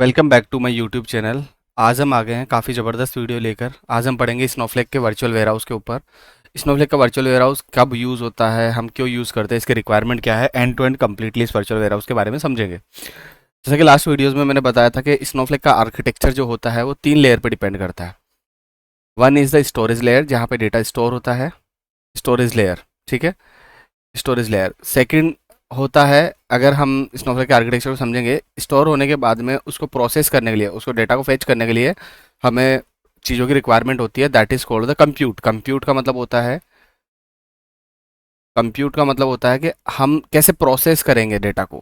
Welcome back to my YouTube channel. आज हम आ गए हैं काफ़ी ज़बरदस्त वीडियो लेकर। आज हम पढ़ेंगे स्नोफ्लेक के वर्चुअल वेयरहाउस के ऊपर। स्नोफ्लेक का वर्चुअल वेयरहाउस कब यूज़ होता है, हम क्यों यूज़ करते हैं, इसके रिक्वायरमेंट क्या है, एंड टू एंड कम्प्लीटली इस वर्चुअल वेयरहाउस के बारे में समझेंगे। जैसा कि लास्ट वीडियोज़ में मैंने बताया था कि स्नोफ्लेक का आर्किटेक्चर जो होता है वो 3 लेयर पर डिपेंड करता है। One is the storage layer, जहाँ पे डेटा स्टोर होता है, स्टोरेज लेयर, ठीक है, स्टोरेज लेयर। सेकंड होता है, अगर हम स्नोफ्लेक के आर्किटेक्चर को समझेंगे, स्टोर होने के बाद में उसको प्रोसेस करने के लिए, उसको डेटा को फेच करने के लिए हमें चीज़ों की रिक्वायरमेंट होती है, that is called the compute. Compute का मतलब होता है कि हम कैसे प्रोसेस करेंगे डेटा को,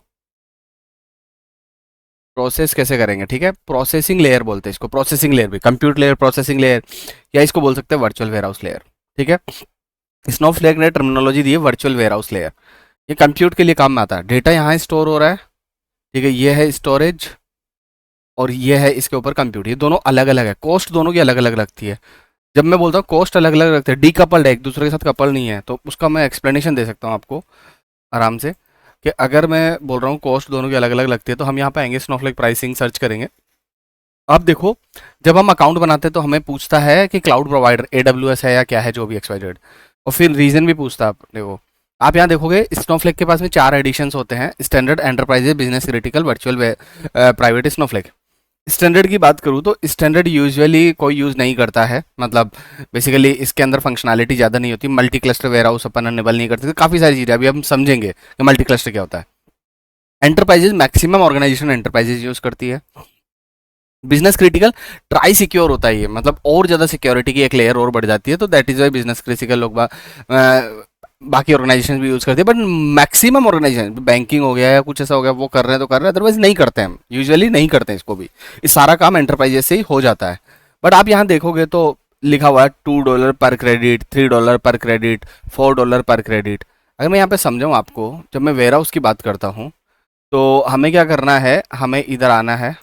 प्रोसेस कैसे करेंगे, ठीक है। प्रोसेसिंग लेयर बोलते हैं इसको, प्रोसेसिंग लेयर भी, कंप्यूट लेयर, प्रोसेसिंग लेयर, या इसको बोल सकते हैं वर्चुअल वेयरहाउस लेयर, ठीक है। स्नोफ्लेक ने टर्मिनोलॉजी दी है वर्चुअल वेयरहाउस लेयर। ये कंप्यूट के लिए काम में आता है। डेटा यहाँ स्टोर हो रहा है, ठीक है, ये है स्टोरेज और ये है इसके ऊपर कंप्यूट। ये दोनों अलग अलग है, कॉस्ट दोनों की अलग अलग लगती है। जब मैं बोलता हूँ कॉस्ट अलग अलग लगती है, डीकपल्ड है, एक दूसरे के साथ कपल नहीं है, तो उसका मैं एक्सप्लेनेशन दे सकता हूँ आपको आराम से, कि अगर मैं बोल रहा हूँ कॉस्ट दोनों की अलग अलग लगती है, तो हम यहाँ पे आएंगे, स्नोफ्लेक प्राइसिंग सर्च करेंगे। अब देखो, जब हम अकाउंट बनाते हैं तो हमें पूछता है कि क्लाउड प्रोवाइडर AWS है या क्या है, जो भी XYZ, और फिर रीजन भी पूछता है अपने को। आप यहाँ देखोगे स्नोफ्लेक के पास में 4 एडिशंस होते हैं: standard, enterprises, business critical, virtual, private. Snowflake standard की बात करूँ तो स्टैंडर्ड यूजुअली कोई यूज़ नहीं करता है, मतलब बेसिकली इसके अंदर फंक्शनैलिटी ज़्यादा नहीं होती। मल्टी क्लस्टर वेयरहाउस अपन अनेबल नहीं करते, काफ़ी सारी चीज़ें अभी हम समझेंगे कि मल्टी क्लस्टर क्या होता है। Enterprises, maximum organisation enterprises use करती है। बिजनेस क्रिटिकल, ट्राई सिक्योर होता है ये, मतलब और ज़्यादा सिक्योरिटी की एक लेयर और बढ़ जाती है, तो that is why business critical लोग बाकी ऑर्गेनाइजेशन भी यूज़ करते हैं, बट मैक्सिमम ऑर्गेनाइजेशन, बैंकिंग हो गया या कुछ ऐसा हो गया, वो कर रहे हैं तो कर रहे हैं, अदरवाइज नहीं करते हैं, यूजुअली नहीं करते हैं इसको भी। इस सारा काम एंटरप्राइजेस से ही हो जाता है। बट आप यहाँ देखोगे तो लिखा हुआ है $2 पर क्रेडिट, $3 पर क्रेडिट, $4 पर क्रेडिट। अगर मैं यहाँ पे समझाऊँ आपको, जब मैं वेयर हाउस की बात करता हूँ तो हमें क्या करना है, हमें इधर आना है,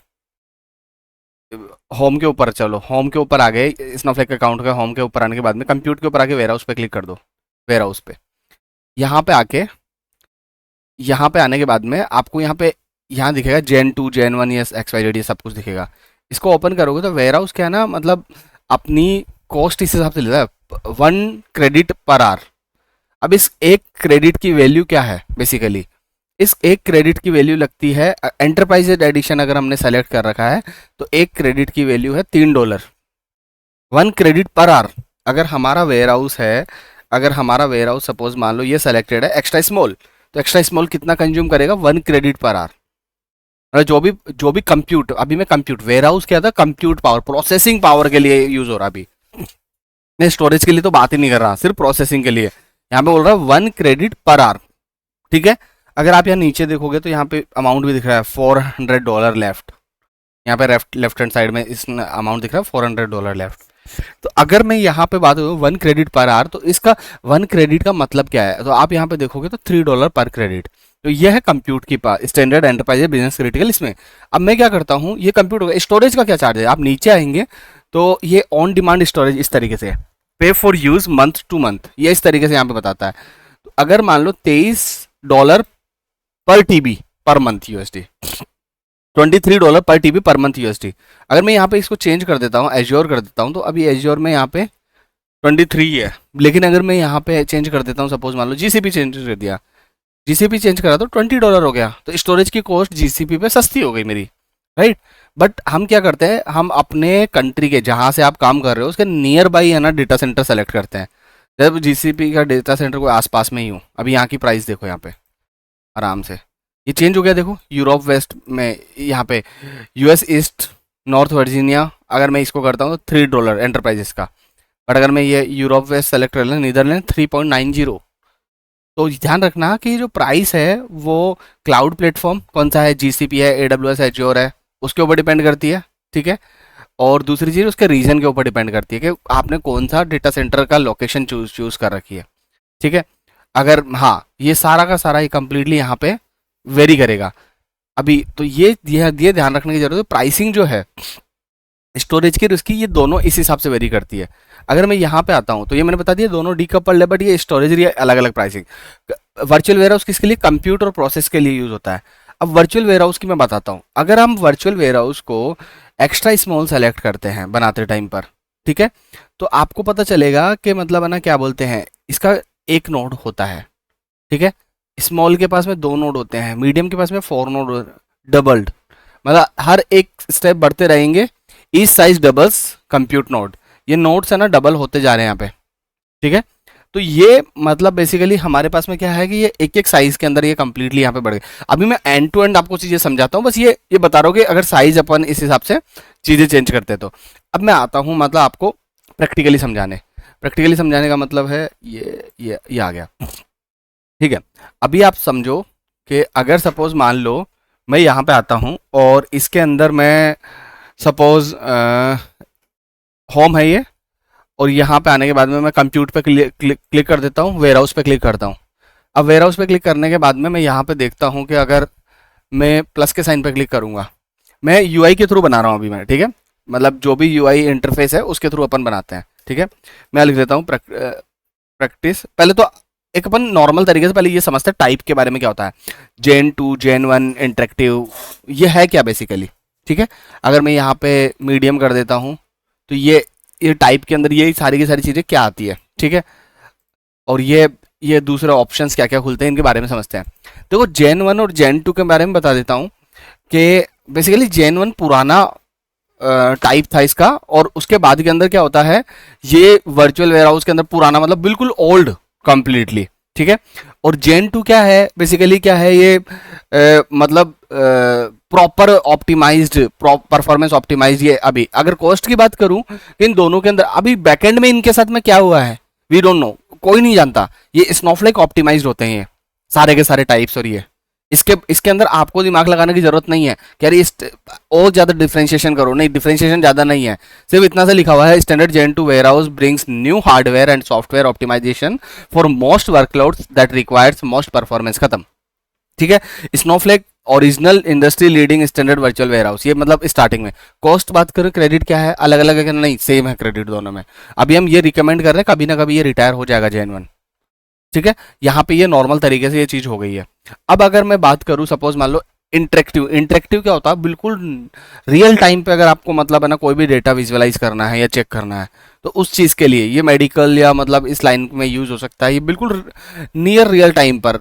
होम के ऊपर, चलो होम के ऊपर आ गए, स्नोफ्लेक अकाउंट के होम के ऊपर आने के बाद में कंप्यूट के ऊपर आके वेयर हाउस पे क्लिक कर दो। वेयर हाउस पे यहाँ पे आके, यहाँ पे आने के बाद में आपको यहाँ दिखेगा Gen 2, Gen 1, यस XYZ, ये सब कुछ दिखेगा। इसको ओपन करोगे तो वेयर हाउस क्या है ना, मतलब अपनी कॉस्ट इस हिसाब से लेता है, 1 क्रेडिट पर आवर। अब इस एक क्रेडिट की वैल्यू क्या है, बेसिकली इस एक क्रेडिट की वैल्यू लगती है, एंटरप्राइज एडिशन अगर हमने सेलेक्ट कर रखा है तो एक क्रेडिट की वैल्यू है $3। 1 क्रेडिट पर आवर। अगर हमारा वेयर हाउस है, अगर हमारा वेयर हाउस सपोज मान लो ये सेलेक्टेड है एक्स्ट्रा स्मॉल, तो एक्स्ट्रा स्मॉल कितना कंज्यूम करेगा, 1 क्रेडिट पर आवर। मतलब जो भी कंप्यूट, अभी मैं कंप्यूट, वेयर हाउस क्या था, कंप्यूट पावर, प्रोसेसिंग पावर के लिए यूज हो रहा। अभी मैं स्टोरेज के लिए तो बात ही नहीं कर रहा, सिर्फ प्रोसेसिंग के लिए यहाँ पे बोल रहा है 1 क्रेडिट पर आवर, ठीक है। अगर आप यहाँ नीचे देखोगे तो यहाँ पे अमाउंट भी दिख रहा है, $400 लेफ्ट। यहाँ पे लेफ्ट हैंड साइड में इस अमाउंट दिख रहा है, $400 लेफ्ट। तो अगर मैं यहाँ पे बात करूँ 1 क्रेडिट पर आवर, तो इसका 1 क्रेडिट का मतलब क्या है, तो आप यहाँ पे देखोगे तो $3 पर क्रेडिट। तो यह है कंप्यूट की पास, स्टैंडर्ड, एंटरप्राइज, बिजनेस क्रिटिकल। इसमें अब मैं क्या करता हूँ, ये कंप्यूट होगा। स्टोरेज का क्या चार्ज है, आप नीचे आएंगे तो ये ऑन डिमांड स्टोरेज इस तरीके से, पे for use month two month, ये इस तरीके से यहाँ पे बताता है। तो अगर मान लो $23 पर TB पर मंथ USD, $23 पर TB पर मंथ USD। अगर मैं यहाँ पे इसको चेंज कर देता हूँ, एज्योर कर देता हूँ, तो अभी एज्योर में यहाँ पे 23 है। लेकिन अगर मैं यहाँ पे चेंज कर देता हूँ, सपोज मान लो GCP चेंज कर दिया, GCP चेंज करा तो $20 हो गया, तो स्टोरेज की कॉस्ट GCP पे सस्ती हो गई मेरी, राइट। बट हम क्या करते हैं, हम अपने कंट्री के, जहाँ से आप काम कर रहे हो उसके नियर बाई है ना डेटा सेंटर सेलेक्ट करते हैं। जब GCP का डेटा सेंटर कोई आसपास में ही हो, अभी यहाँ की प्राइस देखो, यहाँ पे आराम से ये चेंज हो गया, देखो यूरोप वेस्ट में, यहाँ पे US ईस्ट नॉर्थ वर्जीनिया, अगर मैं इसको करता हूँ तो $3 एंटरप्राइजेस का। बट अगर मैं ये यूरोप वेस्ट सेलेक्ट कर लें, नीदरलैंड 3.90। तो ध्यान रखना कि जो प्राइस है वो क्लाउड प्लेटफॉर्म कौन सा है, GCP है, AWS है, Azure है, उसके ऊपर डिपेंड करती है, ठीक है। और दूसरी चीज़ उसके रीजन के ऊपर डिपेंड करती है कि आपने कौन सा डेटा सेंटर का लोकेशन चूज कर रखी है, ठीक है। अगर हाँ, ये सारा का सारा ये कंप्लीटली यहाँ पे वेरी करेगा। अभी तो ये ध्यान रखने की जरूरत है, प्राइसिंग जो है स्टोरेज की और उसकी, ये दोनों इस हिसाब से वेरी करती है। अगर मैं यहाँ पे आता हूँ तो ये मैंने बता दिया दोनों डीकपल्ड है, बट ये स्टोरेज अलग अलग प्राइसिंग। वर्चुअल वेयरहाउस किसके लिए, कंप्यूटर और प्रोसेस के लिए यूज होता है। अब वर्चुअल वेयरहाउस की मैं बताता हूँ। अगर हम वर्चुअल वेयरहाउस को एक्स्ट्रा स्मॉल सेलेक्ट करते हैं बनाते टाइम पर, ठीक है, तो आपको पता चलेगा कि मतलब है ना, क्या बोलते हैं, इसका एक नोड होता है, ठीक है। स्मॉल के पास में 2 नोड होते हैं, मीडियम के पास में 4 नोड, डबल्ड, मतलब हर एक स्टेप बढ़ते रहेंगे, each size doubles compute node, ये नोड्स है ना डबल होते जा रहे हैं यहाँ पे, ठीक है। तो ये मतलब बेसिकली हमारे पास में क्या है कि ये एक एक साइज के अंदर ये कंप्लीटली यहाँ पे बढ़ गए। अभी मैं एंड टू एंड आपको चीजें समझाता हूँ, बस ये बता रहा हूँ कि अगर साइज अपन इस हिसाब से चीजें चेंज करते हैं तो। अब मैं आता हूँ मतलब आपको प्रैक्टिकली समझाने। प्रैक्टिकली समझाने का मतलब है ये आ गया, ठीक है। अभी आप समझो कि अगर सपोज मान लो मैं यहाँ पे आता हूँ और इसके अंदर मैं सपोज होम है ये, और यहाँ पे आने के बाद में मैं कंप्यूट पे क्लिक कर देता हूँ, वेयर हाउस पे क्लिक करता हूँ। अब वेयर हाउस पे क्लिक करने के बाद में मैं यहाँ पे देखता हूँ कि अगर मैं प्लस के साइन पे क्लिक करूँगा, मैं यूआई के थ्रू बना रहा हूँ अभी मैं, ठीक है, मतलब जो भी यूआई इंटरफेस है उसके थ्रू अपन बनाते हैं, ठीक है। मैं लिख देता हूँ प्रैक्टिस। पहले तो एक अपन नॉर्मल तरीके से पहले ये समझते हैं टाइप के बारे में क्या होता है, जेन 2 जेन 1 इंटरेक्टिव, ये है क्या बेसिकली, ठीक है। अगर मैं यहाँ पे मीडियम कर देता हूँ तो ये टाइप के अंदर ये सारी की सारी चीज़ें क्या आती है, ठीक है। और ये दूसरे ऑप्शंस क्या क्या खुलते हैं इनके बारे में समझते हैं। देखो जेन 1 और जेन 2 के बारे में बता देता हूँ कि बेसिकली जेन 1 पुराना टाइप था इसका, और उसके बाद के अंदर क्या होता है, ये वर्चुअल वेयरहाउस के अंदर पुराना मतलब बिल्कुल ओल्ड कंप्लीटली, ठीक है। और जेन 2 क्या है बेसिकली, क्या है ये मतलब प्रॉपर ऑप्टिमाइज्ड, परफॉर्मेंस ऑप्टिमाइज। ये अभी अगर कॉस्ट की बात करूं, इन दोनों के अंदर अभी बैकएंड में इनके साथ में क्या हुआ है वी डोंट नो, कोई नहीं जानता। ये स्नोफ्लेक ऑप्टिमाइज्ड होते हैं ये सारे के सारे टाइप्स, और ये इसके अंदर आपको दिमाग लगाने की जरूरत नहीं है कि यार इस और ज्यादा डिफरेंशिएशन करो, नहीं डिफरेंशिएशन ज्यादा नहीं है, सिर्फ इतना से लिखा हुआ है standard gen 2 warehouse brings new hardware and software optimisation for most workloads that requires most performance, खत्म, ठीक है। Snowflake original industry leading standard virtual warehouse, ये मतलब स्टार्टिंग में। कॉस्ट बात करें, क्रेडिट क्या है, अलग अलग है कि नहीं, सेम है क्रेडिट दोनों में। अभी हम ये रिकमेंड कर रहे हैं, कभी ना कभी ये रिटायर हो जाएगा जेन 1, ठीक है। यहाँ पे ये नॉर्मल तरीके से ये चीज हो गई है। अब अगर मैं बात करूँ सपोज मान लो इंटरेक्टिव, इंटरेक्टिव क्या होता है, बिल्कुल रियल टाइम पे अगर आपको मतलब है ना कोई भी डेटा विजुअलाइज करना है या चेक करना है, तो उस चीज़ के लिए ये मेडिकल या मतलब इस लाइन में यूज हो सकता है। ये बिल्कुल नियर रियल टाइम पर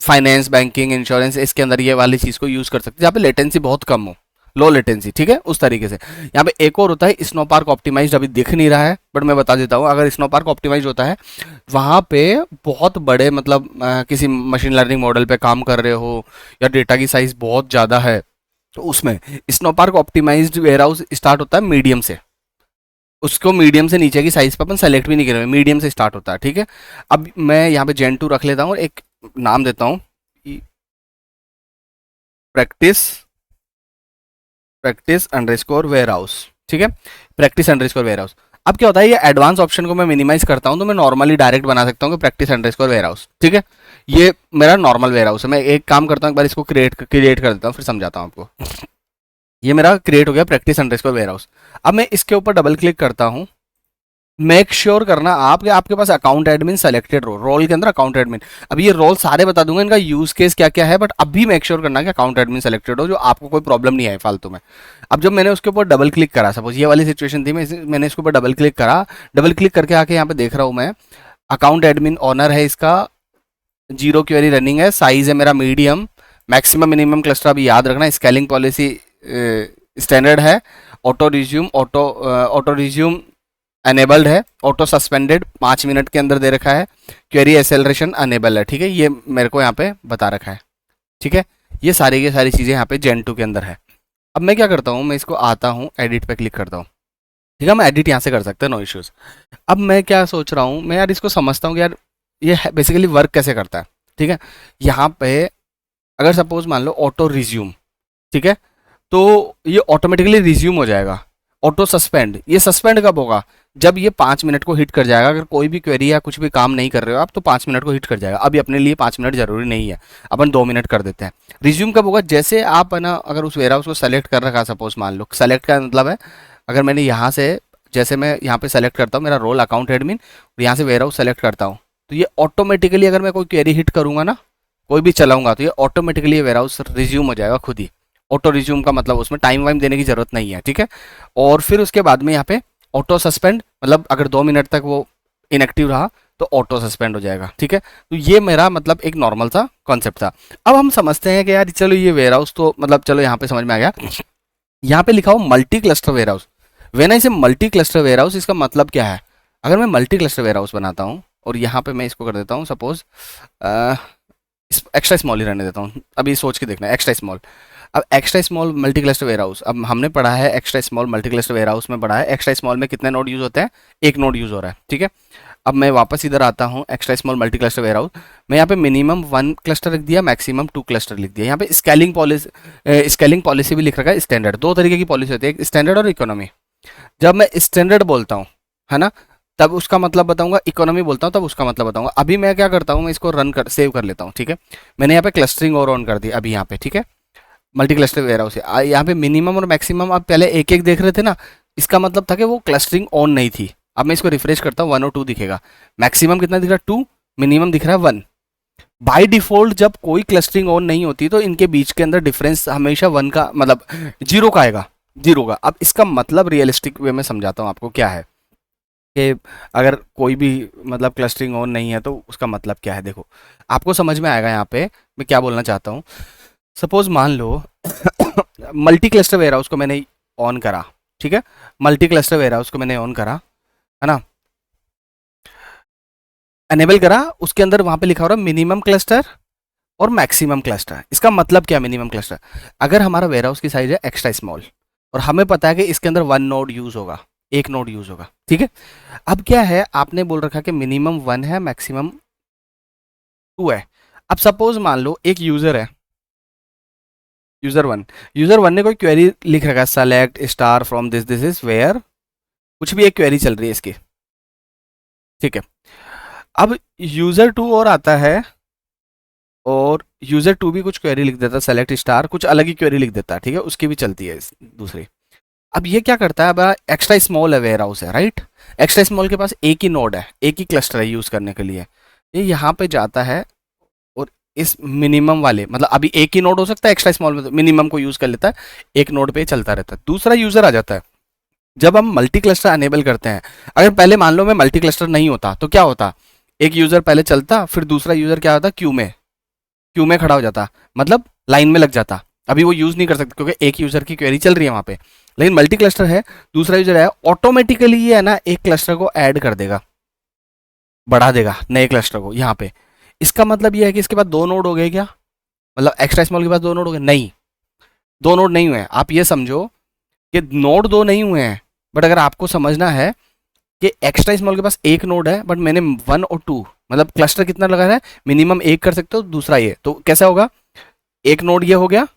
फाइनेंस, बैंकिंग, इंश्योरेंस, इसके अंदर ये वाली चीज़ को यूज कर सकते हैं जहाँ पे लेटेंसी बहुत कम हो, लो लेटेंसी, ठीक है, उस तरीके से। यहाँ पे एक और होता है स्नो पार्क ऑप्टिमाइज, अभी दिख नहीं रहा है बट मैं बता देता हूँ। अगर स्नो पार्क ऑप्टिमाइज होता है, वहाँ पे बहुत बड़े मतलब किसी मशीन लर्निंग मॉडल पे काम कर रहे हो या डेटा की साइज बहुत ज़्यादा है, तो उसमें Snowpark optimised warehouse start होता है मीडियम से। उसको मीडियम से नीचे की साइज पर अपन सेलेक्ट भी नहीं कर रहे, मीडियम से स्टार्ट होता है, ठीक है। अब मैं यहाँ पे जेन 2 रख लेता हूँ और एक नाम देता हूँ प्रैक्टिस, प्रैक्टिस अंडरस्कोर वेयरहाउस, ठीक है, प्रैक्टिस अंडरस्कोर वेयरहाउस। अब क्या होता है, ये एडवांस ऑप्शन को मैं मिनिमाइज करता हूँ तो मैं नॉर्मली डायरेक्ट बना सकता हूँ कि प्रैक्टिस अंडरस्कोर वेयरहाउस, ठीक है। ये मेरा नॉर्मल वेयरहाउस है। मैं एक काम करता हूँ, एक बार इसको क्रिएट कर देता हूँ, फिर समझाता हूँ आपको। ये मेरा क्रिएट हो गया प्रैक्टिस अंडरस्कोर वेयरहाउस। अब मैं इसके ऊपर डबल क्लिक करता हूँ। मेक श्योर करना आप कि आपके पास अकाउंट एडमिन सेलेक्टेड रोल के अंदर अकाउंट एडमिन। अब ये रोल सारे बता दूंगा, इनका यूज केस क्या क्या है, बट अभी मेक श्योर करना कि अकाउंट एडमिन सेलेक्टेड हो, जो आपको कोई प्रॉब्लम नहीं आए फालतू में। अब जब मैंने उसके ऊपर डबल क्लिक करा, सपोज ये वाली सिचुएशन थी, मैंने इसके ऊपर डबल क्लिक करा, डबल क्लिक करके आके यहाँ पे देख रहा हूँ मैं अकाउंट एडमिन ऑनर है इसका, 0 क्वेरी रनिंग है, साइज है मेरा मीडियम, मैक्सिमम मिनिमम क्लस्टर अभी याद रखना, स्केलिंग पॉलिसी स्टैंडर्ड है, ऑटो रिज्यूम अनेबल्ड है, ऑटो सस्पेंडेड 5 मिनट के अंदर दे रखा है, क्वेरी एक्सेलरेशन अनेबल है, ठीक है, ये मेरे को यहाँ पे बता रखा है, ठीक है। ये सारी की सारी चीज़ें यहाँ पे जेन 2 के अंदर है। अब मैं क्या करता हूँ, मैं इसको आता हूँ, एडिट पे क्लिक करता हूँ, ठीक है, मैं एडिट यहाँ से कर सकता हूँ, नो इश्यूज़। अब मैं क्या सोच रहा हूँ, मैं यार इसको समझता हूँ कि यार ये बेसिकली वर्क कैसे करता है, ठीक है। यहाँ पे अगर सपोज मान लो ऑटो रिज्यूम, ठीक है, तो ये ऑटोमेटिकली रिज्यूम हो जाएगा। ऑटो सस्पेंड, ये सस्पेंड कब होगा, जब ये 5 मिनट को हिट कर जाएगा। अगर कोई भी क्वेरी या कुछ भी काम नहीं कर रहे हो आप, तो 5 मिनट को हिट कर जाएगा। अभी अपने लिए 5 मिनट जरूरी नहीं है, अपन 2 मिनट कर देते हैं। रिज्यूम कब होगा, जैसे आप है ना अगर उस वेयरहाउस को सेलेक्ट कर रखा, सपोज मान लो, सेलेक्ट का मतलब है अगर मैंने यहाँ से, जैसे मैं यहाँ पे सेलेक्ट करता हूँ मेरा रोल अकाउंट एडमिन, और यहाँ से वेयरहाउस सेलेक्ट करता हूँ, तो ये ऑटोमेटिकली अगर मैं कोई क्वेरी हिट करूँगा ना, कोई भी चलाऊंगा तो ये ऑटोमेटिकली वेयर हाउस रिज्यूम हो जाएगा खुद ही। ऑटो रिज्यूम का मतलब उसमें टाइम वाइम देने की जरूरत नहीं है, ठीक है। और फिर उसके बाद में यहाँ पे ऑटो सस्पेंड, मतलब अगर 2 मिनट तक वो इनएक्टिव रहा तो ऑटो सस्पेंड हो जाएगा, ठीक है। तो ये मेरा मतलब एक नॉर्मल सा कॉन्सेप्ट था। अब हम समझते हैं कि यार चलो ये वेयर हाउस तो मतलब चलो यहाँ पे समझ में आ गया। यहाँ पे लिखा हो multi cluster warehouse. When I say multi cluster ware house, इसका मतलब क्या है? अगर मैं मल्टी क्लस्टर वेयर हाउस बनाता हूँ और यहाँ पे मैं इसको कर देता हूँ सपोज एक्स्ट्रा स्मॉल ही रहने देता हूँ, अभी सोच के देखना है एक्स्ट्रा स्मॉल। अब extra small multi cluster warehouse, अब हमने पढ़ा है extra small multi cluster warehouse में पढ़ा है एक्स्ट्रा स्मॉल में कितने नोड यूज होते हैं, एक नोड यूज हो रहा है, ठीक है। अब मैं वापस इधर आता हूँ extra small multi cluster warehouse, मैं यहाँ पे मिनिमम 1 क्लस्टर लिख दिया, मैक्सिमम 2 क्लस्टर लिख दिया। यहाँ पे स्केलिंग पॉलिसी भी लिख रखा है स्टैंडर्ड। दो तरीके की पॉलिसी होती है, एक स्टैंडर्ड और इकोनॉमी। जब मैं स्टैंडर्ड बोलता हूँ, है ना, तब उसका मतलब बताऊंगा, इकोनॉमी बोलता हूँ तब उसका मतलब बताऊंगा। अभी मैं क्या करता हूँ, मैं इसको रन कर सेव कर लेता हूँ, ठीक है। मैंने यहाँ पे क्लस्टरिंग और ऑन कर दी अभी यहाँ पे, ठीक है। मल्टी क्लस्टर वेयर हाउस है, यहाँ पे मिनिमम और मैक्सिमम आप पहले एक एक देख रहे थे ना, इसका मतलब था कि वो क्लस्टरिंग ऑन नहीं थी। अब मैं इसको रिफ्रेश करता हूँ, 1 और 2 दिखेगा। मैक्सिमम कितना दिख रहा है? 2। मिनिमम दिख रहा है 1। बाय डिफॉल्ट जब कोई क्लस्टरिंग ऑन नहीं होती तो इनके बीच के अंदर डिफरेंस हमेशा 1 का मतलब 0 का आएगा, 0 का। अब इसका मतलब रियलिस्टिक वे में समझाता हूँ आपको क्या है कि अगर कोई भी मतलब क्लस्टरिंग ऑन नहीं है तो उसका मतलब क्या है। देखो आपको समझ में आएगा यहाँ पे मैं क्या बोलना चाहता हूँ। सपोज मान लो मल्टी क्लस्टर वेयर हाउस को मैंने ऑन करा, ठीक है। मल्टी क्लस्टर वेयर हाउस को मैंने ऑन करा, है ना, एनेबल करा। उसके अंदर वहां पे लिखा हो रहा है मिनिमम क्लस्टर और मैक्सिमम क्लस्टर। इसका मतलब क्या मिनिमम क्लस्टर? अगर हमारा वेयर हाउस की साइज है एक्स्ट्रा स्मॉल और हमें पता है कि इसके अंदर 1 नोड यूज होगा, एक नोड यूज होगा, ठीक है। अब क्या है, आपने बोल रखा कि मिनिमम 1 है, मैक्सिमम 2 है। अब सपोज मान लो एक यूजर है, यूजर वन ने कोई क्वेरी लिख रखा है, select star from this this is where, कुछ भी एक क्वेरी चल रही है इसकी, ठीक है। अब यूजर 2 और आता है और यूजर 2 भी कुछ क्वेरी लिख देता है, सेलेक्ट स्टार, कुछ अलग ही क्वेरी लिख देता है, ठीक है, उसकी भी चलती है दूसरी। अब ये क्या करता है, अब एक्स्ट्रा स्मॉल है वेयर हाउस है, राइट। एक्स्ट्रा स्मॉल के पास एक ही नोड है, एक ही क्लस्टर है यूज करने के लिए। ये यहाँ पे जाता है और इस मिनिमम वाले, मतलब अभी एक ही नोड हो सकता है एक्स्ट्रा स्मॉल में, तो मिनिमम को यूज कर लेता है, एक नोड पे चलता रहता है। दूसरा यूजर आ जाता है जब हम मल्टी क्लस्टर अनेबल करते हैं। अगर पहले मान लो मैं मल्टी क्लस्टर नहीं होता तो क्या होता, एक यूजर पहले चलता, फिर दूसरा यूजर क्या होता, क्यू में खड़ा हो जाता, मतलब लाइन में लग जाता। अभी वो यूज नहीं कर सकते क्योंकि एक यूजर की क्वेरी चल रही है वहां पे। लेकिन मल्टी क्लस्टर है, दूसरा यूजर है, ऑटोमेटिकली ये है ना एक क्लस्टर को ऐड कर देगा, बढ़ा देगा नए क्लस्टर को यहाँ पे। इसका मतलब ये है कि इसके पास 2 नोड हो गए क्या, मतलब एक्स्ट्रा स्मॉल के पास 2 नोड हो गए? नहीं, 2 नोड नहीं हुए हैं। आप ये समझो कि नोड 2 नहीं हुए हैं, बट अगर आपको समझना है कि एक्स्ट्रा स्मॉल के पास एक नोड है बट मैंने 1 और 2 मतलब क्लस्टर कितना लगा है, मिनिमम एक कर सकते हो, दूसरा ये, तो कैसा होगा, एक नोड ये हो गया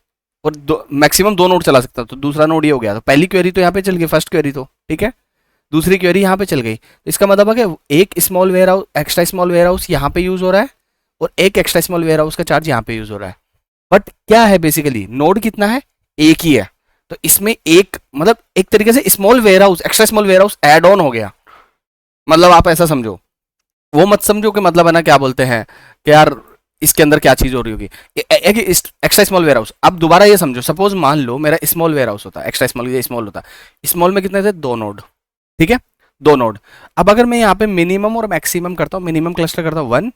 और मैक्सिमम 2 नोड चला सकता तो दूसरा नोड ये हो गया। तो पहली क्वेरी तो यहाँ पे चल गई, फर्स्ट क्वेरी तो ठीक है, दूसरी क्वेरी यहाँ पे चल गई। तो इसका मतलब है कि एक small warehouse, extra small warehouse यहाँ पे यूज हो रहा है और एक एक्स्ट्रा स्मॉल वेयर हाउस का चार्ज यहाँ पे यूज हो रहा है। बट क्या है बेसिकली, नोड कितना है, एक ही है। तो इसमें एक मतलब एक तरीके से small warehouse, extra small warehouse add on हो गया। मतलब आप ऐसा समझो, वो मत समझो कि मतलब है ना क्या बोलते हैं कि यार इसके अंदर क्या चीज हो रही होगी, एक एक्स्ट्रा स्मॉल वेयर हाउस। अब दोबारा ये समझो, सपोज मान लो मेरा स्मॉल वेयर हाउस होता है, एक्स्ट्रा स्मॉल ये स्मॉल होता है, स्मॉल में कितने थे, 2 नोड, ठीक है, 2 नोड। अब अगर मैं यहाँ पे मिनिमम और मैक्सिमम करता हूँ, मिनिमम क्लस्टर करता हूँ 1,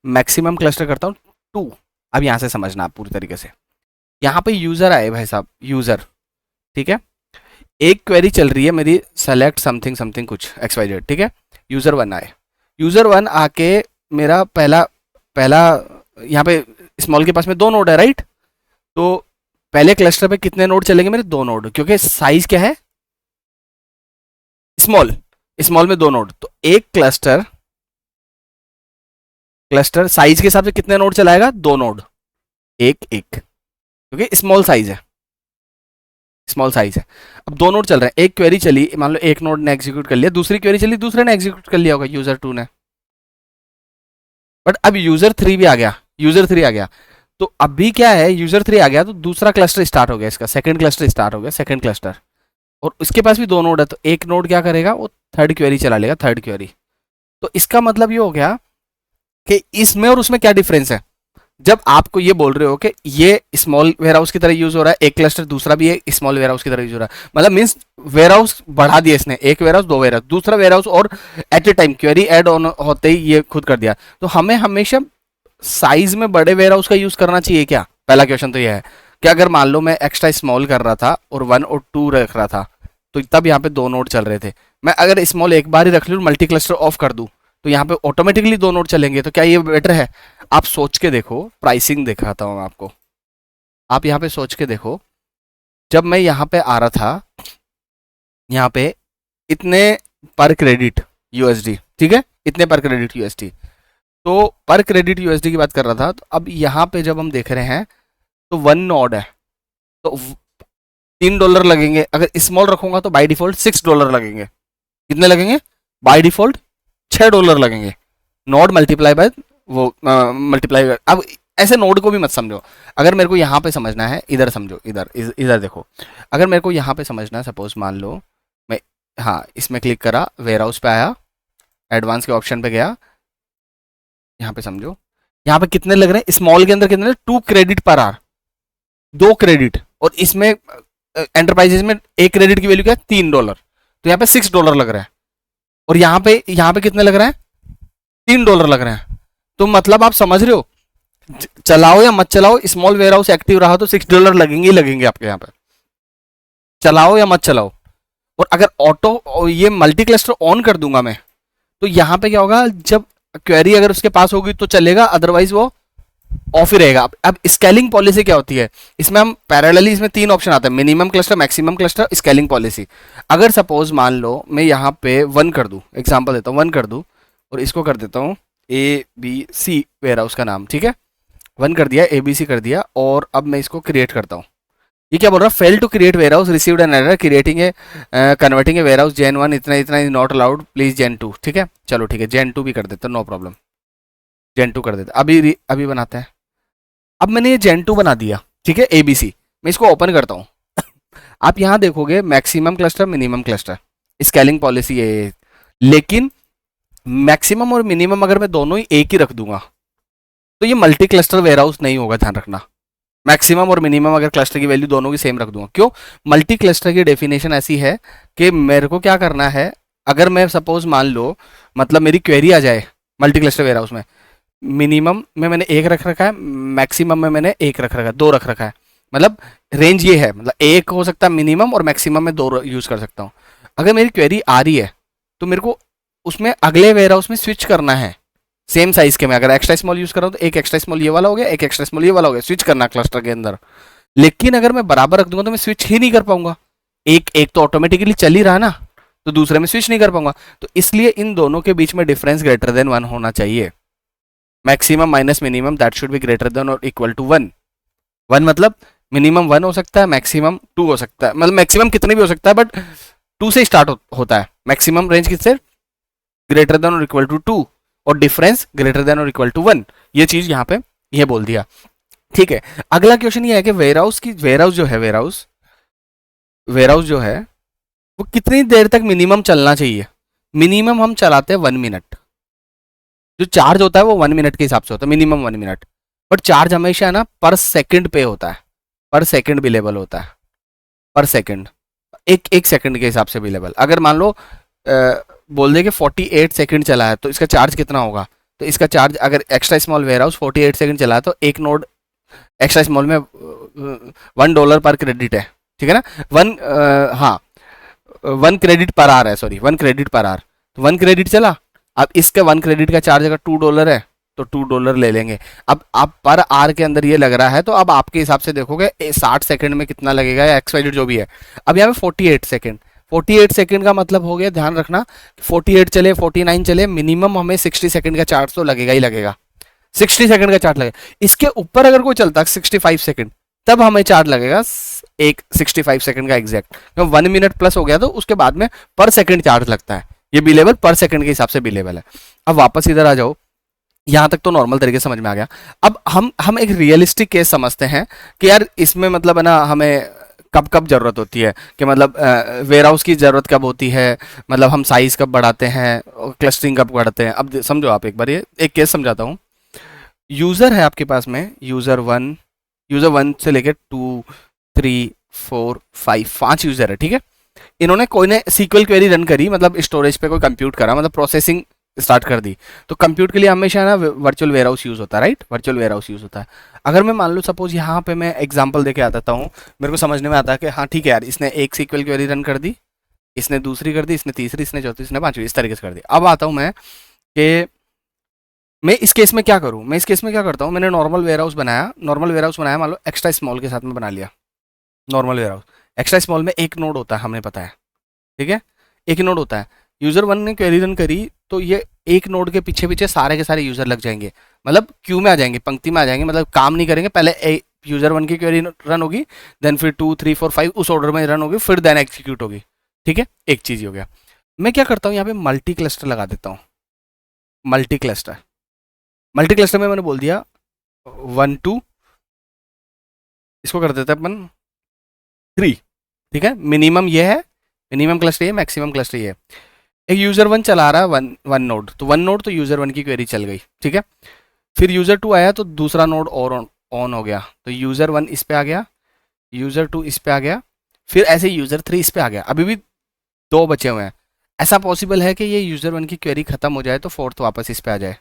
मैक्सिमम क्लस्टर करता हूँ 2। अब यहाँ से समझना आप पूरी तरीके से, यहाँ पे यूजर आए भाई साहब, यूजर, ठीक है, एक क्वेरी चल रही है मेरी, सेलेक्ट समथिंग समथिंग कुछ XYZ, ठीक है। यूजर 1 आए, यूजर 1 आके मेरा पहला पहला यहाँ पे स्मॉल के पास में 2 नोड है, राइट। तो पहले क्लस्टर पे कितने नोड चलेंगे मेरे, 2 नोड, क्योंकि साइज क्या है, स्मॉल, स्मॉल में 2 नोड, तो एक क्लस्टर साइज के हिसाब से कितने नोड चलाएगा, 2 नोड, एक एक, क्योंकि स्मॉल साइज है, स्मॉल साइज है। अब 2 नोड चल रहे हैं, एक क्वेरी चली, मान लो एक नोड ने एग्जीक्यूट कर लिया, दूसरी क्वेरी चली, दूसरे ने एग्जीक्यूट कर लिया होगा, यूजर 2 ने। बट अब यूजर 3 भी आ गया, यूजर 3 आ गया, तो अभी क्या है, यूजर 3 आ गया तो दूसरा क्लस्टर स्टार्ट हो गया, इसका सेकंड क्लस्टर स्टार्ट हो गया, सेकंड क्लस्टर, और उसके पास भी 2 नोड है, तो एक नोड क्या करेगा, वो थर्ड क्वेरी चला लेगा, थर्ड क्वेरी। तो इसका मतलब ये हो गया कि इसमें और उसमें क्या डिफरेंस है, जब आपको ये बोल रहे हो कि ये स्मॉल वेयर हाउस की तरह यूज हो रहा है, एक क्लस्टर दूसरा भी है स्मॉल वेयर हाउस की तरह यूज हो रहा है, मतलब मीन्स वेयर हाउस बढ़ा दिया इसने, एक वेयर हाउस, दो वेयर हाउस, दूसरा वेयर हाउस, और at a time query add on होते ही ये खुद कर दिया। तो हमें हमेशा साइज में बड़े वेयर हाउस का यूज करना चाहिए क्या? पहला क्वेश्चन तो यह है कि अगर मान लो मैं एक्स्ट्रा स्मॉल कर रहा था और 1 और 2 रख रहा था, तो तब यहाँ पे दो नोड चल रहे थे। मैं अगर स्मॉल एक बार ही रख लूँ, मल्टी क्लस्टर ऑफ कर दूँ, तो यहाँ पे ऑटोमेटिकली दो नोड चलेंगे। तो क्या ये बेटर है? आप सोच के देखो, प्राइसिंग दिखाता हूँ आपको, आप यहाँ पे सोच के देखो। जब मैं यहाँ पे आ रहा था, यहाँ पे इतने पर क्रेडिट यूएसडी, ठीक है, इतने पर क्रेडिट यूएसडी, तो पर क्रेडिट यूएसडी की बात कर रहा था। तो अब यहाँ पे जब हम देख रहे हैं तो 1 नोड है, तो $3 लगेंगे। अगर स्मॉल रखूंगा तो बाय डिफॉल्ट $6 लगेंगे। कितने लगेंगे? बाय डिफॉल्ट $6 लगेंगे। नोड मल्टीप्लाई बाय वो मल्टीप्लाई। अब ऐसे नोड को भी मत समझो। अगर मेरे को यहाँ पे समझना है, इधर समझो, इधर देखो। अगर मेरे को यहाँ पे समझना है, सपोज मान लो मैं, हाँ, इसमें क्लिक करा, वेयर हाउस पे आया, एडवांस के ऑप्शन पे गया, यहाँ पे समझो, यहाँ पे कितने लग रहे हैं स्मॉल के अंदर? कितने? 2 क्रेडिट पर आर, 2 क्रेडिट। और इसमें एंटरप्राइजेस में एक क्रेडिट की वैल्यू क्या है? $3। तो यहाँ पे $6 लग रहा है। और यहाँ पे कितने लग रहा है? $3 लग रहे हैं। तो मतलब आप समझ रहे हो, चलाओ या मत चलाओ, स्मॉल वेयर हाउस एक्टिव रहा तो $6 लगेंगे ही लगेंगे आपके यहाँ पे, चलाओ या मत चलाओ। और अगर ऑटो ये मल्टी क्लस्टर ऑन कर दूंगा मैं, तो यहाँ पे क्या होगा, जब क्वेरी अगर उसके पास होगी तो चलेगा, अदरवाइज वो ऑफ ही रहेगा। अब स्केलिंग पॉलिसी क्या होती है? इसमें हम पैरेलली, इसमें 3 ऑप्शन आता है, minimum cluster, maximum cluster, scaling policy. अगर सपोज मान लो मैं यहाँ पे 1 कर दूं, एग्जांपल देता हूँ, 1 कर दूं और इसको कर देता हूँ ABC वेयर हाउस का नाम, ठीक है, 1 कर दिया, ABC कर दिया, और अब मैं इसको क्रिएट करता हूँ। ये क्या बोल रहा है? Fail to create warehouse, received an error, creating a converting a warehouse gen 1 इतना इतना is not allowed, please gen 2। ठीक है, चलो ठीक है, जेन 2 भी कर देते हैं, नो प्रॉब्लम, जेन 2 कर देते हैं। अभी बनाते हैं। अब मैंने ये जेन 2 बना दिया, ठीक है, ABC। मैं इसको ओपन करता हूँ। आप यहाँ देखोगे maximum cluster, minimum cluster, scaling policy है। लेकिन मैक्सिमम और मिनिमम अगर मैं दोनों ही एक ही रख दूंगा तो ये मल्टी क्लस्टर वेयर हाउस नहीं होगा, ध्यान रखना। मैक्सिमम और मिनिमम अगर क्लस्टर की वैल्यू दोनों की सेम रख दूंगा, क्यों? मल्टी क्लस्टर की डेफिनेशन ऐसी है कि मेरे को क्या करना है, अगर मैं सपोज मान लो, मतलब मेरी क्वेरी आ जाए मल्टी क्लस्टर वेयर हाउस में, मिनिमम में मैंने 1 रख रखा है, मैक्सिमम में मैंने 1 रख रखा है, 2 रख रखा है, मतलब रेंज ये है, मतलब 1 हो सकता है मिनिमम, और मैक्सिमम में 2 यूज कर सकता हूँ। अगर मेरी क्वेरी आ रही है तो मेरे को उसमें अगले वेयर हाउस में स्विच करना है, सेम साइज के में। अगर एक्स्ट्रा स्मॉल यूज कर रहा हूँ तो एक एक्स्ट्रा स्मॉल ये वाला हो गया, एक एक्स्ट्रा स्मॉल ये वाला हो गया, स्विच करना क्लस्टर के अंदर। लेकिन अगर मैं बराबर रख दूंगा तो मैं स्विच ही नहीं कर पाऊंगा। एक एक तो ऑटोमेटिकली चल ही रहा ना, तो दूसरे में स्विच नहीं कर पाऊंगा। तो इसलिए इन दोनों के बीच में डिफरेंस ग्रेटर देन 1 होना चाहिए। Maximum minus minimum that should be greater than और इक्वल टू 1। 1 मतलब मिनिमम 1 हो सकता है, मैक्सिमम 2 हो सकता है, मतलब मैक्सिमम कितने भी हो सकता है, बट 2 से स्टार्ट होता है। मैक्सिमम रेंज किससे? ग्रेटर देन और इक्वल टू 2, और डिफरेंस ग्रेटर देन और इक्वल टू 1। ये चीज यहाँ पे ये बोल दिया, ठीक है। अगला क्वेश्चन ये है कि वेयर हाउस जो है वो कितनी देर तक मिनिमम चलना चाहिए? मिनिमम हम चलाते हैं 1 मिनट। जो चार्ज होता है वो 1 मिनट के हिसाब से होता है, मिनिमम 1 मिनट। बट चार्ज हमेशा ना पर सेकंड पे होता है, पर सेकंड बिलेबल होता है, पर सेकंड, एक सेकंड के हिसाब से बिलेबल। अगर मान लो बोल दे कि 48 सेकंड चला है तो इसका चार्ज कितना होगा? तो इसका चार्ज, अगर extra small warehouse 48 second चला है तो एक नोड एक्स्ट्रा स्मॉल में $1 पर क्रेडिट है, ठीक है ना। 1 क्रेडिट पर आर है, सॉरी 1 क्रेडिट पर आर। तो 1 क्रेडिट चला, अब इसका 1 क्रेडिट का चार्ज अगर $2 है तो $2 ले लेंगे। अब आप पर आर के अंदर ये लग रहा है, तो अब आपके हिसाब से देखोगे 60 सेकंड में कितना लगेगा, या एक्स वाई जो भी है। अब यहाँ पे 48 सेकंड, 48 सेकंड का मतलब हो गया, ध्यान रखना, 48 चले 49 चले, मिनिमम हमें 60 सेकंड का चार्ज तो लगेगा ही लगेगा। 60 सेकंड का चार्ज लगेगा। इसके ऊपर अगर कोई चलता 65 सेकंड, तब हमें चार्ज लगेगा एक 65 सेकंड का एग्जैक्ट। 1 मिनट प्लस हो गया तो उसके बाद में पर सेकंड चार्ज लगता है। ये बिलेबल पर सेकंड के हिसाब से बिलेबल है। अब वापस इधर आ जाओ, यहां तक तो नॉर्मल तरीके से समझ में आ गया। अब हम एक रियलिस्टिक केस समझते हैं कि यार इसमें मतलब है ना, हमें कब कब जरूरत होती है, कि मतलब वेयर हाउस की जरूरत कब होती है, मतलब हम साइज कब बढ़ाते हैं, क्लस्टरिंग कब बढ़ाते हैं। अब समझो आप एक बार, ये एक केस समझाता हूँ। यूज़र है आपके पास में, यूज़र वन से लेकर 2 3 4 5, 5 यूज़र है, ठीक है। इन्होंने कोई ने सीक्वल क्वेरी रन करी, मतलब स्टोरेज पे कोई कंप्यूट करा, मतलब प्रोसेसिंग स्टार्ट कर दी। तो कंप्यूट के लिए हमेशा ना वर्चुअल वेयरहाउस यूज़ होता है, राइट, वर्चुअल वेयरहाउस यूज़ होता है। अगर मैं मान लो सपोज यहाँ पे मैं एग्जांपल देके आता हूँ, मेरे को समझने में आता है कि हाँ ठीक है यार, इसने एक सीक्वल क्वेरी रन कर दी, इसने दूसरी कर दी, इसने तीसरी, इसने चौथी, इसने पांचवी, इस तरीके से कर दी। अब आता हूँ मैं कि मैं इस केस में क्या करूँ, मैं इस केस में क्या करता हूँ, मैंने नॉर्मल वेयरहाउस बनाया, मान लो एक्स्ट्रा स्मॉल के साथ में बना लिया नॉर्मल वेयरहाउस। एक्स्ट्रा स्मॉल में एक नोड होता है, हमें पता है, ठीक है, एक नोड होता है। यूजर वन ने क्वेरी रन करी तो ये एक नोड के पीछे पीछे सारे के सारे यूजर लग जाएंगे, मतलब क्यू में आ जाएंगे, पंक्ति में आ जाएंगे, मतलब काम नहीं करेंगे। पहले यूजर वन की क्वेरी रन होगी, देन फिर 2 3 4 5 उस ऑर्डर में रन होगी, फिर देन एग्जीक्यूट होगी, ठीक है। एक चीज ही हो गया। मैं क्या करता हूँ यहाँ पे मल्टी क्लस्टर लगा देता हूँ, मल्टी क्लस्टर। मल्टी क्लस्टर में मैंने बोल दिया 1 2, इसको कर देते हैं अपन 3, ठीक है। मिनिमम ये है, मिनिमम क्लस्टर ये, मैक्सिमम क्लस्टर ये है। एक यूजर वन चला रहा है वन वन नोड, तो वन नोड तो यूजर वन की क्वेरी चल गई, ठीक है। फिर यूजर टू आया तो दूसरा नोड और ऑन हो गया, तो यूजर वन इस पे आ गया, यूजर टू इस पे आ गया, फिर ऐसे यूजर थ्री इस पे आ गया। अभी भी दो बचे हुए हैं। ऐसा पॉसिबल है कि ये यूजर वन की क्वेरी खत्म हो जाए तो फोर्थ वापस इस पे आ जाए,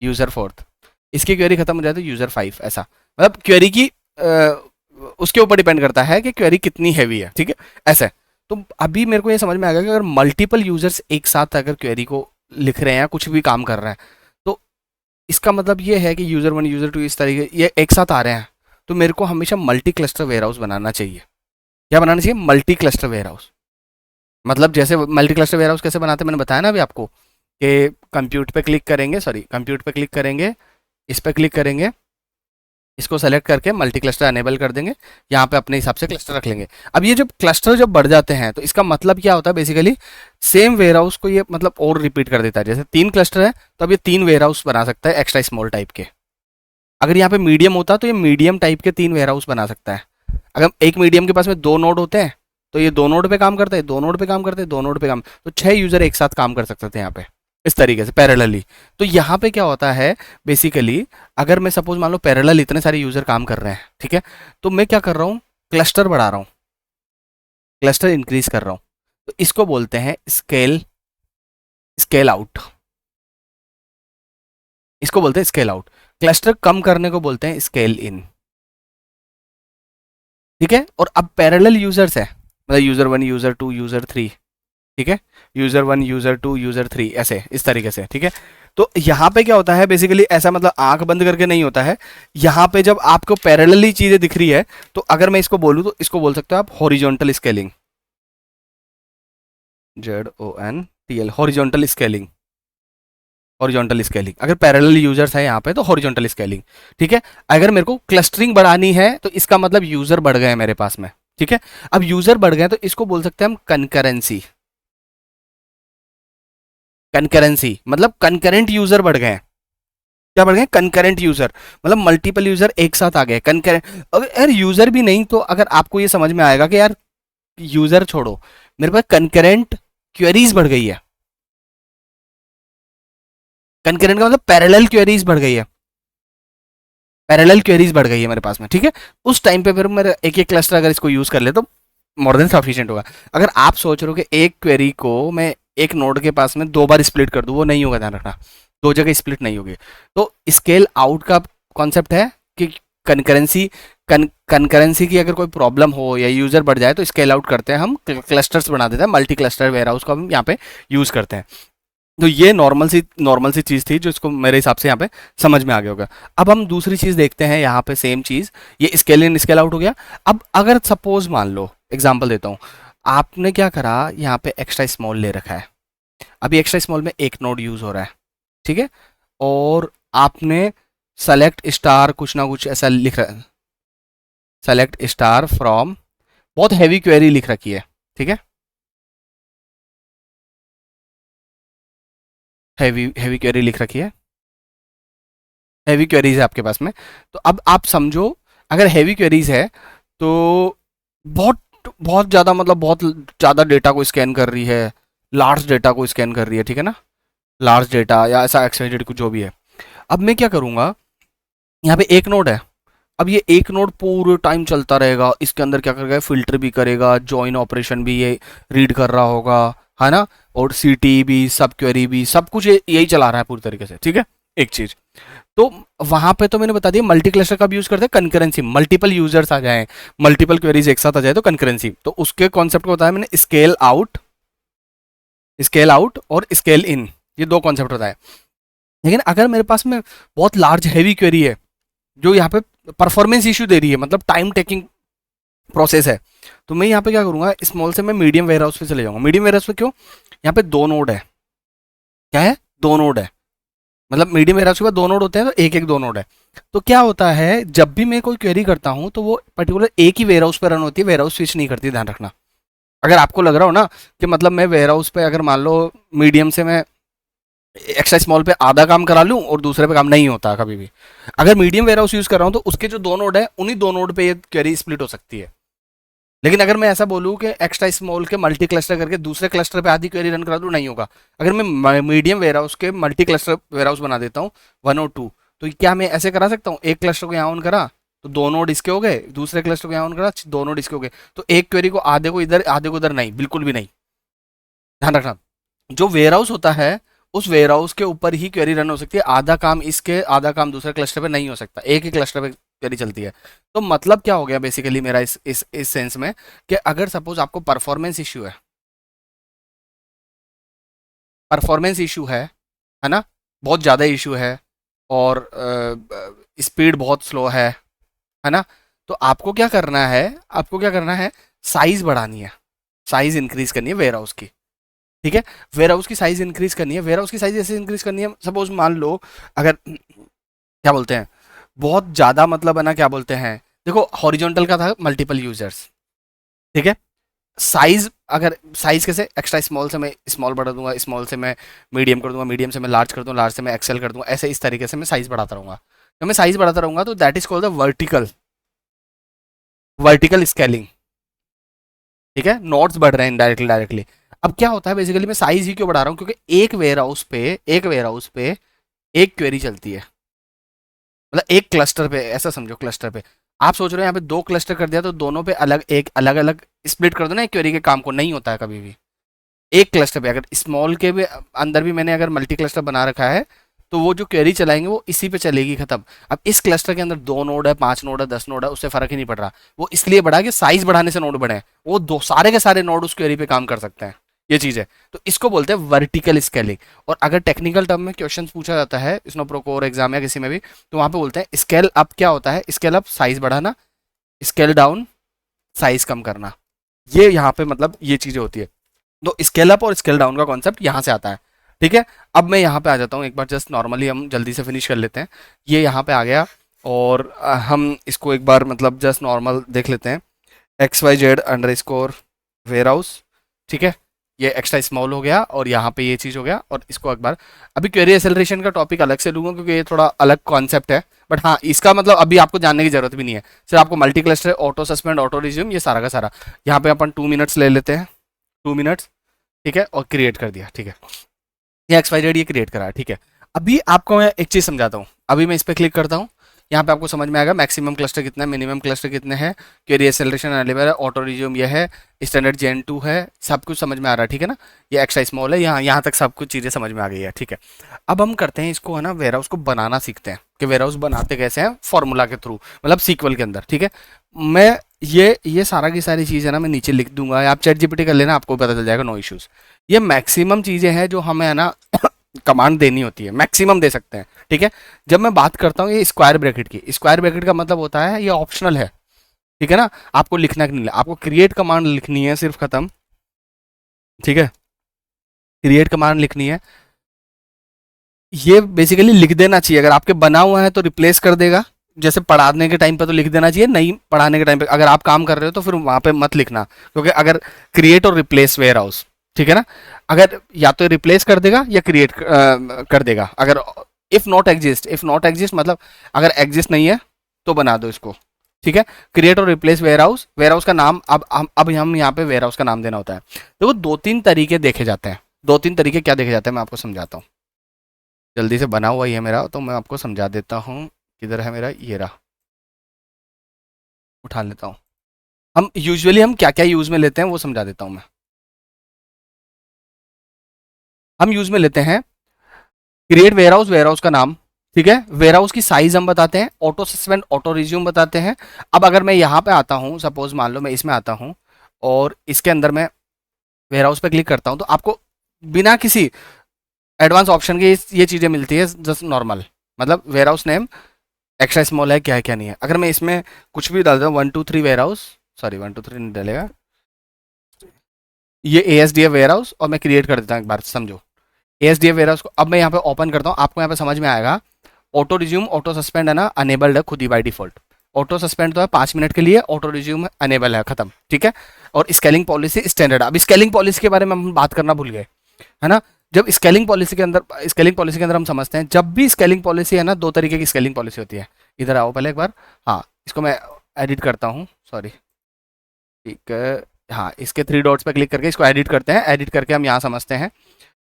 यूजर फोर्थ, इसकी क्वेरी खत्म हो जाए तो यूजर फाइव, ऐसा मतलब क्वेरी की उसके ऊपर डिपेंड करता है कि क्वेरी कितनी हैवी है, ठीक है, ऐसा है। तो अभी मेरे को ये समझ में आ गया कि अगर मल्टीपल यूजर्स एक साथ अगर क्वेरी को लिख रहे हैं या कुछ भी काम कर रहे हैं, तो इसका मतलब ये है कि यूजर वन यूजर टू इस तरीके ये एक साथ आ रहे हैं, तो मेरे को हमेशा मल्टी क्लस्टर वेयरहाउस बनाना चाहिए। क्या बनाना चाहिए? Multi cluster warehouse. मतलब जैसे मल्टी क्लस्टर वेयरहाउस कैसे बनाते हैं मैंने बताया ना अभी आपको, कि कंप्यूट पे क्लिक करेंगे, सॉरी कंप्यूट पे क्लिक करेंगे, इस पे क्लिक करेंगे, इसको सेलेक्ट करके मल्टी क्लस्टर अनेबल कर देंगे, यहाँ पे अपने हिसाब से क्लस्टर रख लेंगे। अब ये जब क्लस्टर जब बढ़ जाते हैं तो इसका मतलब क्या होता है, बेसिकली सेम वेयरहाउस को ये मतलब और रिपीट कर देता है। जैसे 3 क्लस्टर है तो अब ये 3 वेयरहाउस बना सकता है एक्स्ट्रा स्मॉल टाइप के। अगर यहाँ पे मीडियम होता तो ये मीडियम टाइप के 3 वेयरहाउस बना सकता है। अगर एक मीडियम के पास में 2 नोड होते हैं तो ये 2 नोड पे काम करते हैं, 2 नोड पे काम करते हैं, 2 नोड पे काम, तो 6 यूजर एक साथ काम कर सकते थे यहाँ पे इस तरीके से पैरेलली। तो यहाँ पे क्या होता है बेसिकली, अगर मैं सपोज मान लो पैरेलल इतने सारे यूजर काम कर रहे हैं, ठीक है, तो मैं क्या कर रहा हूँ, क्लस्टर बढ़ा रहा हूँ, क्लस्टर इंक्रीज कर रहा हूँ, तो इसको बोलते हैं स्केल, स्केल आउट, इसको बोलते हैं स्केल आउट। क्लस्टर कम करने को बोलते हैं स्केल इन, ठीक है। और अब पैरेलल यूजर्स है, मतलब user one user two user three, ठीक है, user one user two user three, ऐसे इस तरीके से, ठीक है। तो यहाँ पे क्या होता है बेसिकली, ऐसा मतलब आंख बंद करके नहीं होता है। यहाँ पे जब आपको पैरेलली चीजें दिख रही है तो अगर मैं इसको बोलूँ तो इसको बोल सकते हो आप horizontal scaling, ZONTL, horizontal scaling, horizontal scaling. अगर पैरेलल यूजर्स है यहाँ पे तो हॉरिजॉन्टल स्केलिंग, ठीक है। अगर मेरे को क्लस्टरिंग बढ़ानी है तो इसका मतलब यूजर बढ़ गए मेरे पास में, ठीक है। अब यूजर बढ़ गए तो इसको बोल सकते हैं हम कंकरेंसी, कंकरेंसी मतलब कंकरेंट यूजर बढ़ गए। क्या बढ़ गए? कंकरेंट यूजर, मतलब मल्टीपल यूजर एक साथ आ गए कंकरेंट। अगर यार यूजर भी नहीं तो अगर आपको ये समझ में आएगा कि यार यूजर छोड़ो, मेरे पास कंकरेंट क्वेरीज बढ़ गई है। कंकरेंट का मतलब पैरेलल क्वेरीज बढ़ गई है, पैरेलल क्वेरीज बढ़ गई है मेरे पास में, ठीक है। उस टाइम पे फिर मेरा एक एक क्लस्टर अगर इसको यूज कर ले तो मोर देन सफिशिएंट होगा। अगर आप सोच रहे हो कि एक क्वेरी को मैं एक नोड के पास में 2 बार स्प्लिट कर दूं, वो नहीं होगा, ध्यान रखना, 2 जगह स्प्लिट नहीं होगी। तो स्केल आउट का कॉन्सेप्ट है कि कंकरेंसी, कंकरेंसी की अगर कोई प्रॉब्लम हो या यूजर बढ़ जाए तो स्केल आउट करते हैं हम, क्लस्टर्स बना देते हैं, मल्टी क्लस्टर वेयरहाउस को हम यहाँ पे यूज करते हैं। तो ये नॉर्मल सी चीज़ थी जो इसको मेरे हिसाब से यहाँ पे समझ में आ गया होगा। अब हम दूसरी चीज़ देखते हैं यहाँ पे, सेम चीज़, ये स्केल इन स्केल आउट हो गया। अब अगर सपोज मान लो एग्जांपल देता हूँ, आपने क्या करा, यहाँ पे एक्स्ट्रा स्मॉल ले रखा है, अभी एक्स्ट्रा स्मॉल में एक नोड यूज हो रहा है, ठीक है, और आपने सेलेक्ट स्टार कुछ ना कुछ ऐसा लिख रहा है, सेलेक्ट स्टार फ्रॉम, बहुत हैवी क्वेरी लिख रखी है, ठीक है, हैवी हैवी क्वेरी लिख रखी है, हैवी क्वेरीज है आपके पास में। तो अब आप समझो अगर हैवी क्वेरीज है तो बहुत बहुत ज़्यादा, मतलब बहुत ज़्यादा डेटा को स्कैन कर रही है, लार्ज डेटा को स्कैन कर रही है, ठीक है ना, लार्ज डेटा या ऐसा एक्सवाइजेड कुछ जो भी है। अब मैं क्या करूँगा, यहाँ पे एक नोड है। अब ये एक नोड पूरे टाइम चलता रहेगा, इसके अंदर क्या करेगा, फिल्टर भी करेगा, जॉइन ऑपरेशन भी ये रीड कर रहा होगा, है ना, और सीटी भी, सब क्वेरी भी, सब कुछ यही चला रहा है पूरी तरीके से, ठीक है। एक चीज तो वहां पे तो मैंने बता दिया मल्टी क्लस्टर कब यूज करते हैं, कंकरेंसी, मल्टीपल यूजर्स आ जाए, मल्टीपल क्वेरीज एक साथ आ जाए तो कंकरेंसी, तो उसके कॉन्सेप्ट को बताया मैंने, स्केल आउट और स्केल इन, ये दो कॉन्सेप्ट बताए। लेकिन अगर मेरे पास में बहुत लार्ज हैवी क्वेरी है जो यहाँ पे परफॉर्मेंस इशू दे रही है, मतलब टाइम टेकिंग प्रोसेस है, तो मैं यहाँ पे क्या करूंगा, स्मॉल से मैं मीडियम वेयर हाउस पे चले जाऊंगा। मीडियम वेयर हाउस पे क्यों, यहाँ पे दो नोड है, क्या है, दो नोड है, मतलब मीडियम वेयर हाउस के बाद दो नोड होते हैं, तो एक एक दो नोड है। तो क्या होता है, जब भी मैं कोई क्वेरी करता हूँ तो वो पर्टिकुलर एक ही वेयर हाउस पे रन होती है, वेयर हाउस स्विच नहीं करती, ध्यान रखना। अगर आपको लग रहा हो ना कि मतलब मैं वेयर हाउस पे अगर मान लो मीडियम से मैं एक्स्ट्रा स्मॉल पे आधा काम करा लूं और दूसरे पे काम नहीं होता कभी भी, अगर मीडियम वेयर हाउस यूज कर रहा हूं तो उसके जो दो नोड है उन्हीं दो नोड पे ये क्वेरी स्प्लिट हो सकती है। लेकिन अगर मैं ऐसा बोलूँ कि एक्स्ट्रा स्मॉल के मल्टी क्लस्टर करके दूसरे क्लस्टर पे आधी क्वेरी रन करा दूँ, नहीं होगा। अगर मैं मीडियम वेयर हाउस के मल्टी क्लस्टर वेयर हाउस बना देता हूँ, 1 और 2, तो क्या मैं ऐसे करा सकता हूँ, एक क्लस्टर को यहाँ ऑन करा तो दो नोड इसके हो गए, दूसरे क्लस्टर को यहाँ ऑन करा दो नोड इसके हो गए, तो एक क्वेरी को आधे को इधर आधे को उधर, नहीं, बिल्कुल भी नहीं। ध्यान रखना, जो वेयर हाउस होता है उस वेयर हाउस के ऊपर ही क्वेरी रन हो सकती है, आधा काम इसके आधा काम दूसरे क्लस्टर पे नहीं हो सकता, एक ही क्लस्टर पे क्वेरी चलती है। तो मतलब क्या हो गया बेसिकली मेरा इस सेंस में, कि अगर सपोज आपको परफॉर्मेंस इशू है ना, बहुत ज़्यादा इशू है, और स्पीड बहुत स्लो है ना, तो आपको क्या करना है, साइज बढ़ानी है, साइज इंक्रीज करनी है वेयर हाउस की, ठीक है। वेयर हाउस की साइज इंक्रीज करनी है, वेयर हाउस की साइज ऐसे इंक्रीज करनी है, सपोज मान लो अगर क्या बोलते हैं, बहुत ज़्यादा मतलब है ना, क्या बोलते हैं, देखो हॉरिजॉन्टल का था मल्टीपल यूजर्स, ठीक है। साइज, अगर साइज कैसे, एक्स्ट्रा स्मॉल से मैं स्मॉल बढ़ा दूंगा, स्मॉल से मैं मीडियम कर दूंगा, मीडियम से मैं लार्ज कर दूंगा, लार्ज से मैं एक्सेल कर दूंगा, ऐसे इस तरीके से मैं साइज बढ़ाता रहूंगा। जब मैं साइज बढ़ाता रहूंगा तो that is called the vertical scaling, ठीक है। नोड्स बढ़ रहे हैं डायरेक्टली। अब क्या होता है बेसिकली, मैं साइज ही क्यों बढ़ा रहा हूँ, क्योंकि एक वेयर हाउस पे एक क्वेरी चलती है, मतलब एक क्लस्टर पे, ऐसा समझो क्लस्टर पे। आप सोच रहे हो यहाँ पे दो क्लस्टर कर दिया तो दोनों पे अलग अलग स्प्लिट कर दो ना एक क्वेरी के काम को, नहीं होता है कभी भी। एक क्लस्टर पे, अगर स्मॉल के भी अंदर भी मैंने अगर मल्टी क्लस्टर बना रखा है तो वो जो क्वेरी चलाएंगे वो इसी पे चलेगी, खत्म। अब इस क्लस्टर के अंदर दो नोड है, 5 नोड है, 10 नोड है, उससे फर्क ही नहीं पड़ रहा, वो इसलिए बढ़ा कि साइज बढ़ाने से नोड बढ़े हैं, वो दो सारे के सारे नोड उस क्वेरी पे काम कर सकते हैं, ये चीज है। तो इसको बोलते हैं वर्टिकल स्केलिंग। और अगर टेक्निकल टर्म में क्वेश्चन पूछा जाता है स्नोप्रोकोर एग्जाम या किसी में भी, तो वहां पे बोलते हैं स्केल अप क्या होता है, स्केल अप साइज बढ़ाना, स्केल डाउन साइज कम करना, ये यहाँ पे मतलब ये चीजें होती है। तो स्केल अप और स्केल डाउन का कॉन्सेप्ट यहाँ से आता है, ठीक है। अब मैं यहाँ पे आ जाता हूँ, एक बार जस्ट नॉर्मली हम जल्दी से फिनिश कर लेते हैं, ये यहाँ पे आ गया, और हम इसको एक बार मतलब जस्ट नॉर्मल देख लेते हैं, XYZ_वेयर हाउस, ठीक है। ये एक्स्ट्रा स्मॉल हो गया और यहाँ पे ये चीज़ हो गया, और इसको एक बार, अभी क्वेरी एक्सेलरेशन का टॉपिक अलग से लूँगा क्योंकि ये थोड़ा अलग कॉन्सेप्ट है, बट हाँ इसका मतलब अभी आपको जानने की जरूरत भी नहीं है, सिर्फ आपको multi cluster, auto suspend, auto resume, ये सारा का सारा। यहाँ पे अपन 2 मिनट्स ले लेते हैं, 2 मिनट्स, ठीक है, और क्रिएट कर दिया, ठीक है। ये XYZ ये क्रिएट करा है, ठीक है। अभी आपको मैं एक चीज़ समझाता हूँ, अभी मैं इस पर क्लिक करता हूँ, यहाँ पे आपको समझ में आएगा मैक्सिमम क्लस्टर कितना है, मिनिमम क्लस्टर कितने हैं, क्वेरी एक्सेलरेशन अवेलेबल है, ऑटो रिज्यूम ये है, स्टैंडर्ड जेन 2 है, सब कुछ समझ में आ रहा है, ठीक है ना। ये एक्स्ट्रा स्मॉल है, यहाँ तक सब कुछ चीज़ें समझ में आ गई है, ठीक है। अब हम करते हैं इसको, है ना, वेयर हाउस को बनाना सीखते हैं कि वेयर हाउस बनाते कैसे हैं, फॉर्मूला के थ्रू, मतलब सीक्वल के अंदर, ठीक है। मैं ये सारा की सारी चीज़ है ना मैं नीचे लिख दूंगा, आप चैट जीपीटी कर लेना, आपको पता चल जाएगा, नो इश्यूज। ये मैक्सिमम चीज़ें हैं जो हमें है ना कमांड देनी होती है, मैक्सिमम दे सकते हैं, ठीक है। जब मैं बात करता हूँ ये स्क्वायर ब्रैकेट की, स्क्वायर ब्रैकेट का मतलब होता है ये ऑप्शनल है, ठीक है ना, आपको लिखना कि नहीं, आपको क्रिएट कमांड लिखनी है सिर्फ, खत्म, ठीक है। क्रिएट कमांड लिखनी है, ये बेसिकली लिख देना चाहिए, अगर आपके बना हुआ है तो रिप्लेस कर देगा, जैसे पढ़ाने के टाइम पे तो लिख देना चाहिए, नहीं पढ़ाने के टाइम पे अगर आप काम कर रहे हो तो फिर वहां पे मत लिखना, क्योंकि अगर क्रिएट और रिप्लेस वेयर हाउस, ठीक है ना, अगर या तो रिप्लेस कर देगा या क्रिएट कर देगा, अगर इफ नॉट एग्जिस्ट मतलब अगर एग्जिस्ट नहीं है तो बना दो इसको, ठीक है। क्रिएट और रिप्लेस वेयर हाउस का नाम, अब हम यहाँ पे वेयर हाउस का नाम देना होता है। देखो दो तीन तरीके देखे जाते हैं, दो तीन तरीके क्या देखे जाते हैं मैं आपको समझाता हूँ, जल्दी से बना हुआ ही है मेरा तो मैं आपको समझा देता हूँ, किधर है मेरा, ये रहा, उठा लेता हूँ। हम क्या क्या यूज में लेते हैं वो समझा देता हूँ मैं। हम यूज में लेते हैं क्रिएट वेयरहाउस, वेयरहाउस का नाम, ठीक है, वेयरहाउस की साइज हम बताते हैं, ऑटो सस्पेंड ऑटो रिज्यूम बताते हैं। अब अगर मैं यहाँ पे आता हूँ, सपोज मान लो मैं इसमें आता हूँ और इसके अंदर मैं वेयरहाउस पे क्लिक करता हूँ, तो आपको बिना किसी एडवांस ऑप्शन के ये चीज़ें मिलती है जस्ट नॉर्मल, मतलब वेयरहाउस नेम एक्स्ट्रा स्मॉल है, क्या है क्या नहीं है। अगर मैं इसमें कुछ भी डालता हूँ 123 वेयरहाउस, सॉरी 123 नहीं डलेगा, ये ASDF वेयरहाउस, और मैं क्रिएट कर देता हूँ एक बार, समझो ASDF वेयरहाउस को। अब मैं यहाँ पे ओपन करता हूँ, आपको यहाँ पे समझ में आएगा ऑटो रिज्यूम ऑटो सस्पेंड है ना, अनेबल्ड है खुद ही बाई डिफॉल्ट। ऑटो सस्पेंड तो है 5 मिनट के लिए, ऑटो रिज्यूम अनेबल है, खत्म, ठीक है। और स्केलिंग पॉलिसी स्टैंडर्ड। अब स्केलिंग पॉलिसी के बारे में हम बात करना भूल गए, है ना। जब स्केलिंग पॉलिसी के अंदर हम समझते हैं, जब भी स्केलिंग पॉलिसी है ना, दो तरीके की स्केलिंग पॉलिसी होती है। इधर आओ पहले एक बार, हाँ इसको मैं एडिट करता हूँ, सॉरी, ठीक है। हाँ, इसके 3 डॉट्स पे क्लिक करके इसको एडिट करते हैं, एडिट करके हम यहाँ समझते हैं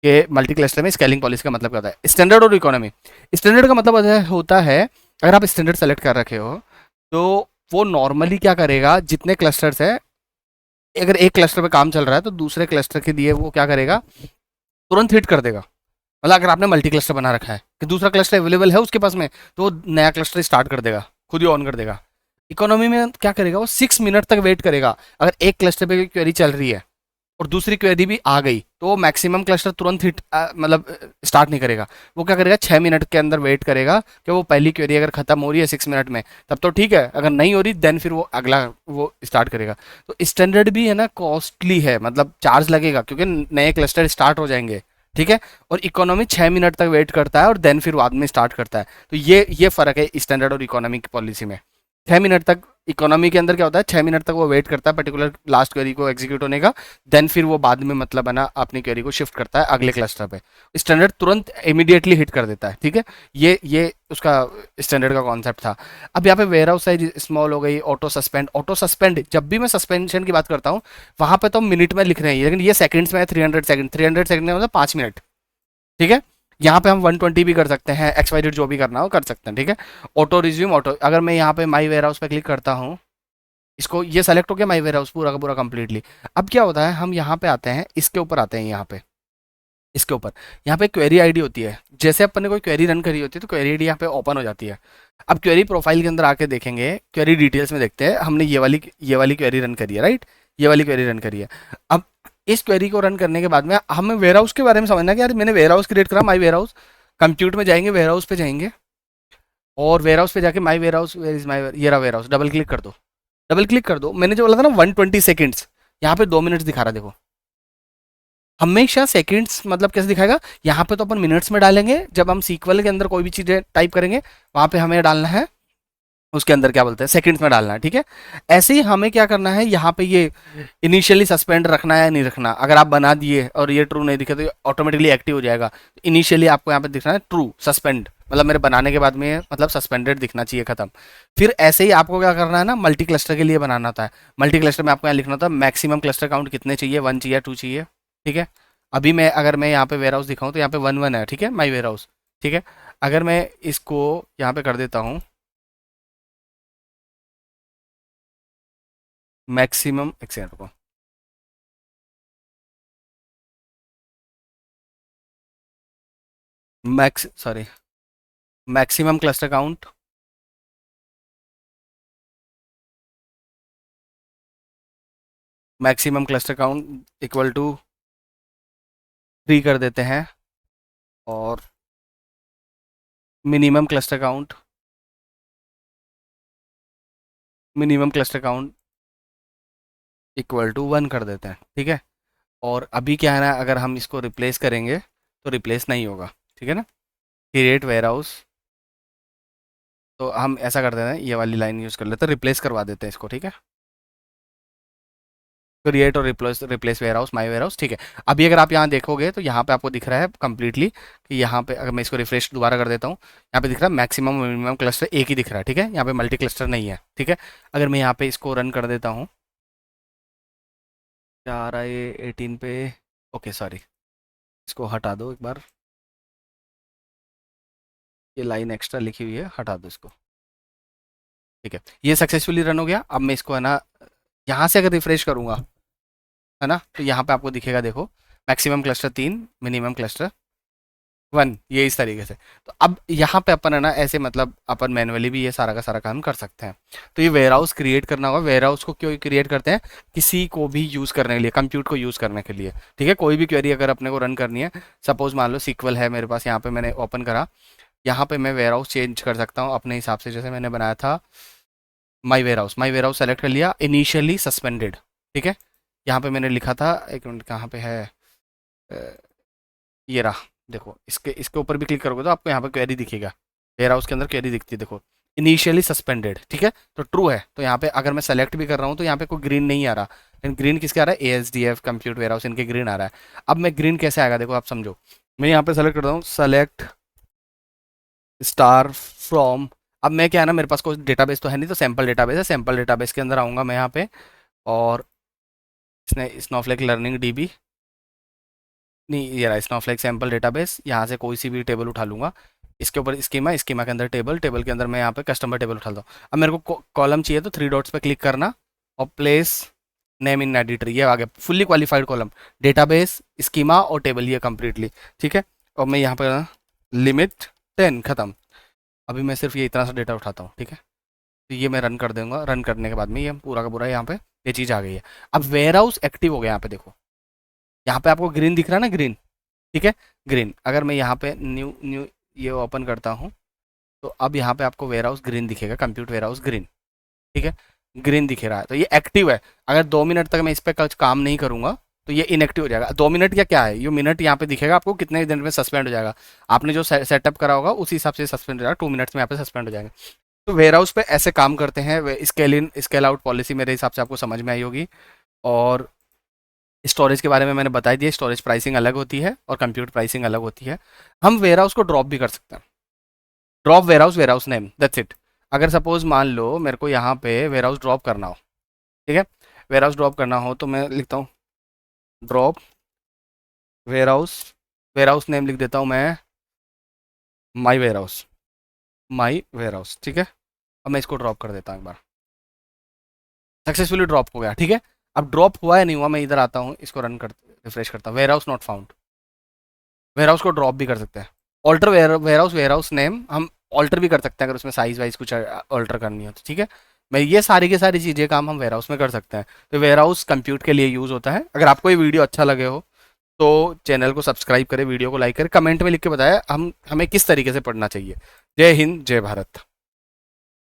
कि मल्टी क्लस्टर में स्केलिंग पॉलिसी का मतलब क्या होता है। स्टैंडर्ड और इकोनॉमी। स्टैंडर्ड का मतलब होता है, अगर आप स्टैंडर्ड सेलेक्ट कर रखे हो तो वो नॉर्मली क्या करेगा, जितने क्लस्टर्स है, अगर एक क्लस्टर पे काम चल रहा है तो दूसरे क्लस्टर के लिए वो क्या करेगा, तुरंत हिट कर देगा। मतलब अगर आपने मल्टी क्लस्टर बना रखा है कि दूसरा क्लस्टर अवेलेबल है उसके पास में, तो वो नया क्लस्टर स्टार्ट कर देगा, खुद ही ऑन कर देगा। इकोनॉमी में क्या करेगा, वो 6 मिनट तक वेट करेगा। अगर एक क्लस्टर पे क्वेरी चल रही है और दूसरी क्वेरी भी आ गई, तो वो मैक्सिमम क्लस्टर तुरंत हिट मतलब स्टार्ट नहीं करेगा। वो क्या करेगा, 6 मिनट के अंदर वेट करेगा कि वो पहली क्वेरी अगर खत्म हो रही है 6 मिनट में, तब तो ठीक है, अगर नहीं हो रही देन फिर वो अगला वो स्टार्ट करेगा। तो स्टैंडर्ड भी है ना कॉस्टली है, मतलब चार्ज लगेगा क्योंकि नए क्लस्टर स्टार्ट हो जाएंगे, ठीक है। और इकोनॉमी 6 मिनट तक वेट करता है और देन फिर बाद में स्टार्ट करता है। तो ये फर्क है स्टैंडर्ड और इकोनॉमी की पॉलिसी में। 6 मिनट तक इकोनॉमी के अंदर क्या होता है, 6 मिनट तक वो वेट करता है पर्टिकुलर लास्ट क्वेरी को एग्जीक्यूट होने का, देन फिर वो बाद में मतलब है ना अपनी क्वेरी को शिफ्ट करता है अगले क्लस्टर पे। स्टैंडर्ड तुरंत इमीडिएटली हिट कर देता है, ठीक है। ये उसका स्टैंडर्ड का कॉन्सेप्ट था। अब यहाँ पे वेयर हाउस साइज स्मॉल हो गई, ऑटो सस्पेंड, जब भी मैं सस्पेंशन की बात करता हूँ वहां पे तो मिनट में लिख रहे हैं, लेकिन ये सेकंड्स में है। 300 सेकंड, 300 सेकंड मतलब 5 मिनट, ठीक है। यहाँ पे हम 120 भी कर सकते हैं, XYZ जो भी करना हो कर सकते हैं, ठीक है। ऑटो रिज्यूम ऑटो, अगर मैं यहाँ पे माई वेयर हाउस पे क्लिक करता हूँ, इसको ये सेलेक्ट हो गया माई वेयर हाउस पूरा का पूरा कंप्लीटली। अब क्या होता है, हम यहाँ पे आते हैं, इसके ऊपर आते हैं, यहाँ पे इसके ऊपर, यहाँ पे क्वेरी आईडी होती है। जैसे अपन ने कोई क्वेरी रन करी होती है तो क्वेरी आईडी यहाँ पे ओपन हो जाती है। अब क्वेरी प्रोफाइल के अंदर आके देखेंगे, क्वेरी डिटेल्स में देखते हैं, हमने ये वाली क्वेरी रन करी है, राइट, ये वाली क्वेरी रन करी है। अब इस क्वेरी को रन करने के बाद में हमें वेयर हाउस के बारे में समझना है कि यार मैंने वेयर हाउस क्रिएट करा, माई वेयर हाउस, कंप्यूट में जाएंगे, वेयर हाउस पे जाएंगे, और वेयर हाउस पे जाके my warehouse, where is my, ये रहा वेयर हाउस, डबल क्लिक कर दो, डबल क्लिक कर दो। मैंने जो बोला था ना 120 सेकेंड्स, यहाँ पे 2 मिनट्स दिखा रहा है, देखो। हमेशा सेकंड्स मतलब कैसे दिखाएगा, यहाँ पे तो अपन मिनट्स में डालेंगे, जब हम सीक्वल के अंदर कोई भी चीज़ें टाइप करेंगे वहाँ पे हमें डालना है, उसके अंदर क्या बोलते हैं, सेकंड्स में डालना है, ठीक है। ऐसे ही हमें क्या करना है, यहाँ पे ये इनिशियली सस्पेंड रखना है या नहीं रखना। अगर आप बना दिए और ये ट्रू नहीं दिखे तो ऑटोमेटिकली एक्टिव हो जाएगा। इनिशियली आपको यहाँ पे दिखना है ट्रू सस्पेंड, मतलब मेरे बनाने के बाद में मतलब सस्पेंडेड दिखना चाहिए, खत्म। फिर ऐसे ही आपको क्या करना है ना, मल्टी क्लस्टर के लिए बनाना होता है। मल्टी क्लस्टर में आपको यहाँ लिखना होता है मैक्सिमम क्लस्टर काउंट कितने चाहिए, 1 चाहिए 2 चाहिए, ठीक है। अभी मैं अगर मैं यहाँ पे वेयर हाउस दिखाऊँ तो यहाँ पे 1 1 है, ठीक है, माई वेयर हाउस, ठीक है। अगर मैं इसको यहाँ पे कर देता हूँ मैक्सिमम, एक सेकंड रुको, max sorry, maximum cluster count, maximum cluster count equal to 3 कर देते हैं, और minimum cluster count, minimum cluster count equal to 1 कर देते हैं, ठीक है। और अभी क्या है ना, अगर हम इसको रिप्लेस करेंगे तो रिप्लेस नहीं होगा, ठीक है ना। क्रिएट वेयर हाउस, तो हम ऐसा कर देते हैं, ये वाली लाइन यूज़ कर लेते हैं, रिप्लेस करवा देते हैं इसको, ठीक है। क्रिएट और replace, replace warehouse, my warehouse, ठीक है। अभी अगर आप यहाँ देखोगे तो यहाँ पे आपको दिख रहा है कंप्लीटली कि यहाँ पे, अगर मैं इसको रिफ्रेश दोबारा कर देता हूँ, यहाँ पे दिख रहा है मैक्सिमम मिनिमम क्लस्टर एक ही दिख रहा है, ठीक है। यहाँ पे मल्टी क्लस्टर नहीं है, ठीक है। अगर मैं यहाँ पे इसको रन कर देता हूँ, क्या आ रहा है ये 18 पे, ओके सॉरी, इसको हटा दो एक बार। ये लाइन एक्स्ट्रा लिखी हुई है, हटा दो इसको। ठीक है, ये सक्सेसफुली रन हो गया। अब मैं इसको है ना यहाँ से अगर रिफ्रेश करूँगा है ना, तो यहाँ पे आपको दिखेगा, देखो मैक्सिमम क्लस्टर 3, मिनिमम क्लस्टर 1, ये इस तरीके से। तो अब यहाँ पे अपन है ना ऐसे मतलब अपन मैनुअली भी ये सारा का सारा काम कर सकते हैं। तो ये वेयर हाउस क्रिएट करना होगा। वेयर हाउस को क्यों क्रिएट करते हैं? किसी को भी यूज़ करने के लिए, कंप्यूट को यूज़ करने के लिए। ठीक है, कोई भी क्वेरी अगर अपने को रन करनी है, सपोज मान लो सीक्वल है मेरे पास, यहाँ पे मैंने ओपन करा, यहाँ पे मैं वेयर हाउस चेंज कर सकता हूँ अपने हिसाब से। जैसे मैंने बनाया था माई वेयर हाउस सेलेक्ट कर लिया, इनिशियली सस्पेंडेड। ठीक है, यहाँ पे मैंने लिखा था, एक मिनट कहाँ पे है, ये रहा, देखो इसके इसके ऊपर भी क्लिक करोगे तो आपको यहाँ पे क्वेरी दिखेगा, वेयर हाउस के अंदर क्वेरी दिखती है, देखो इनिशियली सस्पेंडेड। ठीक है, तो ट्रू है। तो यहाँ पे अगर मैं सेलेक्ट भी कर रहा हूँ तो यहाँ पे कोई ग्रीन नहीं आ रहा, लेकिन ग्रीन किसके आ रहा है? ASDF कंप्यूट वेयर हाउस, इनके ग्रीन आ रहा है। अब मैं ग्रीन कैसे आएगा, देखो आप समझो, मैं यहाँ पे सेलेक्ट करता हूँ, सेलेक्ट स्टार फ्रॉम। अब मैं क्या है ना, मेरे पास कोई डेटाबेस तो है नहीं, तो सैम्पल डेटाबेस है, सैम्पल डेटाबेस के अंदर आऊँगा मैं यहाँ पे, और इसने स्नोफ्लेक लर्निंग DB, नहीं ये रहा स्नोफ्लेक सैम्पल डेटाबेस, यहाँ से कोई सी भी टेबल उठा लूँगा, इसके ऊपर स्कीमा, स्कीमा के अंदर टेबल, टेबल के अंदर मैं यहाँ पे कस्टमर टेबल उठा दूँ। अब मेरे को कॉलम चाहिए तो 3 डॉट्स पे क्लिक करना और प्लेस नेम इन एडिटर, ये आ गया fully qualified column, database, schema और टेबल, ये कंप्लीटली। ठीक है, और मैं यहाँ पर लिमिट 10 खत्म। अभी मैं सिर्फ ये इतना सा डेटा उठाता हूँ। ठीक है, तो ये मैं रन कर दूंगा, रन करने के बाद में ये पूरा का पूरा यहाँ पे ये चीज़ आ गई है। अब वेयर हाउस एक्टिव हो गया, यहाँ पे देखो, यहाँ पे आपको ग्रीन दिख रहा है ना, ग्रीन। ठीक है, ग्रीन। अगर मैं यहाँ पे न्यू न्यू ये ओपन करता हूँ, तो अब यहाँ पे आपको वेयर हाउस ग्रीन दिखेगा, कंप्यूट वेयर हाउस ग्रीन। ठीक है, ग्रीन दिख रहा है, तो ये एक्टिव है। अगर 2 मिनट तक मैं इस पर कुछ काम नहीं करूँगा तो ये इनएक्टिव हो जाएगा। 2 मिनट या क्या है, ये मिनट यहाँ पे दिखेगा आपको, कितने दिन में सस्पेंड हो जाएगा। आपने जो सेटअप करा होगा उसी हिसाब से सस्पेंड हो जाएगा, 2 मिनट्स में यहाँ पे सस्पेंड हो जाएगा। तो वेयर हाउस पे ऐसे काम करते हैं। Scale in scale out policy मेरे हिसाब से आपको समझ में आई होगी। और स्टोरेज के बारे में मैंने बता दिया, स्टोरेज प्राइसिंग अलग होती है और कंप्यूट प्राइसिंग अलग होती है। हम वेयर हाउस को ड्रॉप भी कर सकते हैं, drop warehouse name, that's it. अगर सपोज मान लो मेरे को यहाँ पे वेयर हाउस ड्रॉप करना हो, ठीक है, वेयर हाउस ड्रॉप करना हो तो मैं लिखता हूँ ड्रॉप वेयर हाउस नेम लिख देता हूँ मैं माई वेयर हाउस। ठीक है, अब मैं इसको ड्रॉप कर देता हूँ एक बार, सक्सेसफुली ड्रॉप हो गया। ठीक है, अब ड्रॉप हुआ या नहीं हुआ, मैं इधर आता हूँ, इसको रन कर रिफ्रेश करता हूँ, warehouse not found. Warehouse को ड्रॉप भी कर सकते हैं। ऑल्टर वेयर हाउस नेम हम ऑल्टर भी कर सकते हैं अगर उसमें साइज वाइज कुछ ऑल्टर करनी हो तो। ठीक है, मैं ये सारी की सारी चीज़ें काम हम वेयर हाउस में कर सकते हैं। तो वेयर हाउस कंप्यूट के लिए यूज़ होता है। अगर आपको ये वीडियो अच्छा लगे हो तो चैनल को सब्सक्राइब करें, वीडियो को लाइक करें, कमेंट में लिख के बताएं हमें किस तरीके से पढ़ना चाहिए। जय हिंद, जय भारत।